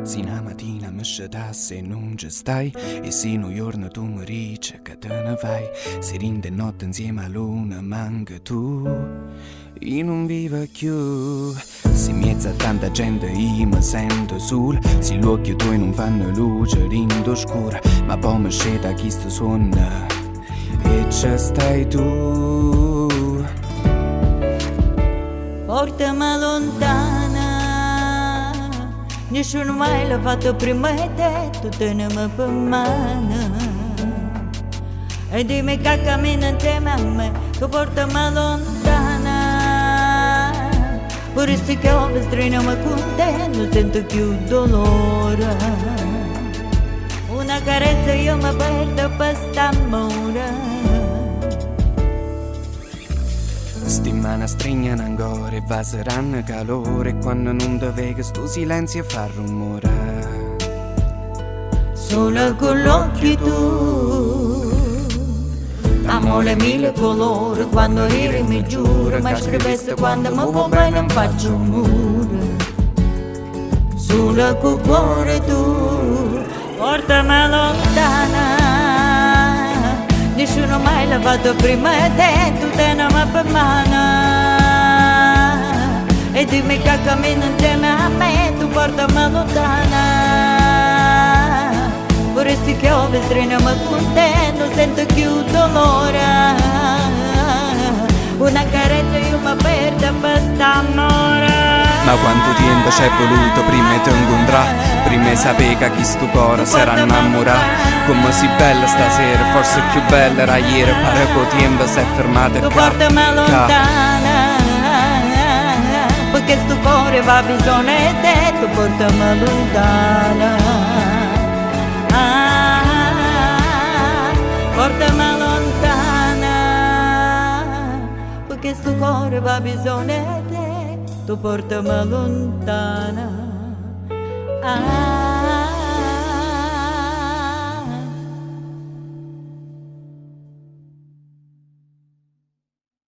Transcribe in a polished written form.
Se una mattina mi scedasse e non ci stai, e se un giorno tu mi dici che te ne vai, se rinde notte insieme a luna manca tu, io non vivo più. Se in mezzo a tanta gente io mi sento solo, se gli occhi tuoi non fanno luce rindo scura, ma poi mi sceda chi sto suona e ci stai tu. Portami lontana, nessuno mai l'ha fatto prima di te, tu tenimi per mano. E dimmi che cammina insieme a me, che portami lontana. Pure se piove strinami con te, non sento più dolore. Una carezza io mi perdo per st'amore. Sti mani stringono ancora e va saranno calore, quando non ti vedo sto silenzio fa rumore. Solo con l'occhio tu, amore mille colori, quando eri mi giuro, ma scriveste quando mi vuoi bene non faccio un muro. Solo con cuore tu, portami lontana. Nessuno mai l'ha fatto prima di te, tu tenimi per mano. E dimmi che cammino insieme a me, tu portami lontana. Pure se piove strinami con te, non sento più dolore. Una carezza io mi perdo per st'amore. Ma quanto tempo c'è voluto prima di incontrare, prima di sapere che chi sto cuore sarà innamorato. Come si bella stasera, forse più bella era ieri, pare che tempo si è fermato Tu portami lontana, perché sto cuore va bisogno di te, tu portami lontana. Portami lontana, perché sto cuore va bisogno di te, tu portami lontana.